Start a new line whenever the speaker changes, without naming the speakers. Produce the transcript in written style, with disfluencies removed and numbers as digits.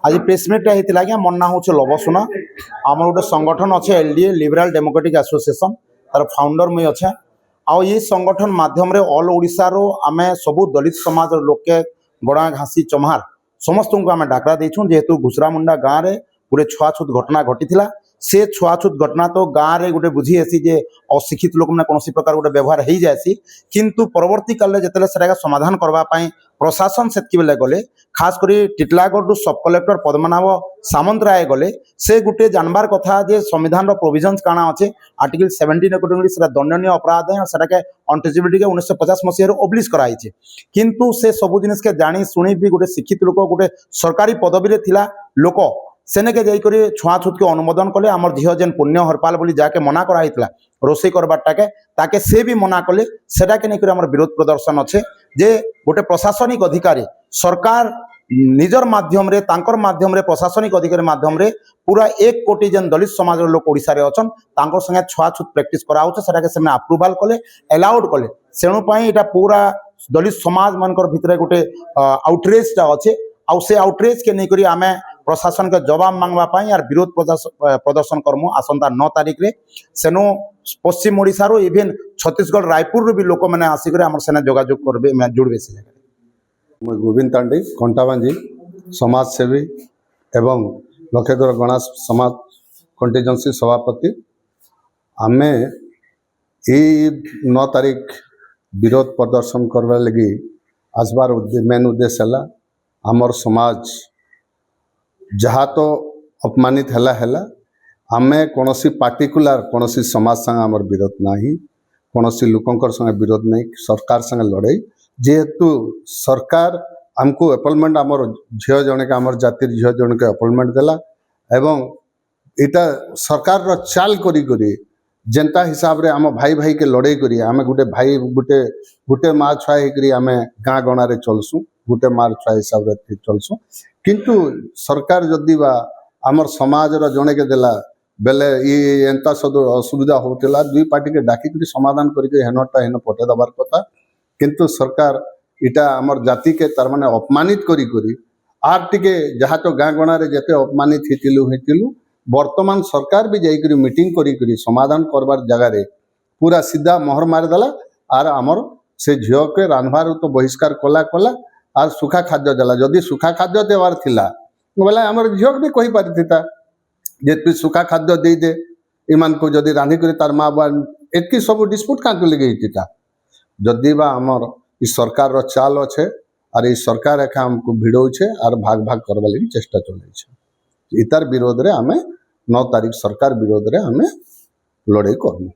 आज प्रेसमिटा होता है मोर ना हूँ लवसुना आम गोटे संगठन अच्छे एलडीए लिबराल डेमोक्रेटिक एसोसिएशन तार फाउंडर मुई अच्छे आउ ये संगठन माध्यम ऑल ओडिशा रो आमे सबू दलित समाज लोके गड़ा घासी चम्हार समस्त को आम डाकरा देछुं जेहेतु घुसरामुंडा गाँव में गोटे छुआछूत घटना घटी से छुआछूत घटना तो गाँव में गोटे बुझी आसी जे अशिक्षित लोक मैंने कौन प्रकार गोटे व्यवहार हो जाएसी किंतु परवर्ती काल जिते समाधान करने प्रशासन से बेले गले खास करी टिटलागढ़ सब कलेक्टर पद्मनाभ सामंतराय गले से गोटे जानबार कथा जे संविधान प्रोविजन्स काना अच्छे आर्टिकल 17 अकॉर्डिंगली से दंडनीय अपराध है और सेटा अनटचेबिलिटी के 1950 मसीह ओब्लिज कराई किंतु से सब जिनिस के जानी शुणी भी गोटे शिक्षित लोक गोटे सरकारी पदवी थिला लोक सेने के जाकर छुआछूत के अनुमोदन कले आमर झील जेन पुण्य हरपाल बोली जाके मना कराइला रोषे करवाटाके ताके से भी मना कले सेटा के नहीं आमर विरोध प्रदर्शन अच्छे जे गोटे प्रशासनिक अधिकारी सरकार निजर माध्यम रे तांकर माध्यम रे प्रशासनिक अधिकारी माध्यम रे पूरा 1 कोटी जेन दलित समाज लोक ओडिशा रे अछन तांकर संगे छुआछूत प्रैक्टिस कराउछ सेटाके से अप्रूवल कले अलाउड कले सेणु पई एटा पूरा दलित समाज मानकर भितरे गोटे आउटरीच टा अच्छे आउ से आउटरीच के नहीं करी आमे प्रशासन के जवाब मांगवा पाई यार विरोध प्रदर्शन करमु आसंता 9 तारीख रे सेनु पश्चिम ओडिशा रो इवेन छत्तीसगढ़ रायपुर रो भी लोक माने आसिक आम सेना जोगाजोग करबे जुड़बे से
गोविंद तांडी कंटाबांजी समाजसेवी एवं लखेदर गणेश समाज कंटीजेंसी सभापति आमे ये 9 तारीख विरोध प्रदर्शन करवा लगी आसबार मेन उद्देश्य है आमर समाज जहाँ तो अपमानित है आमे कौनसी पार्टिकुलर कौनसी समाज संग आमर विरोध नहीं कौनसी लोकंकर संगे विरोध नहीं सरकार संगे लड़ाई जेहेतु सरकार आमको अपॉइंटमेंट आमर झील जने के आमर जातिर झील जने के अपॉइंटमेंट देला एवं इटा सरकार रो चाल करी जेनता हिसाब रे आम भाई भाई के लड़ाई करी आमे गुटे भाई गुटे गुटे माँ छुआ होकर आम गाँ गणा रे चलसु गुटे मार छुआ हिसाब रे चलसु किंतु सरकार जदि बा आमर समाज रो जने के देला बेले ये एंता सब असुविधा होतेला दुई पार्टी के डाकी समाधान करके हेनटा हेन पटे दबार कथा किंतु सरकार इटा आमर जाति के तार माने अपमानित करी आर टिके जहाँ तो गाँ गणा रे जेते अपमानित हेतिलु वर्तमान सरकार भी जाइकरी मीटिंग करी समाधान करबार जगह रे पूरा सीधा मोहर मारिदेला आर आमर से झील के रांधबार तो बहिष्कार कला आर सुखा खाद्य देला जदि सुखा खाद्य देवार थिला बोले आमर झील भी कही पारि था जे तु सुखा खाद्य दे दे इमान को जदि रांधि कर तार माँ बा एतकी सब डिस्प्यूट क्या लगे जदि बा आमर इस सरकार रो चाल अच्छे और ये सरकार एका हमको भिड़ौछे और भाग भाग करवा लगी चेष्टा चलैछे इतार विरोध रे आमे 9 तारीख सरकार विरोध रे आमे लड़ाई करमु।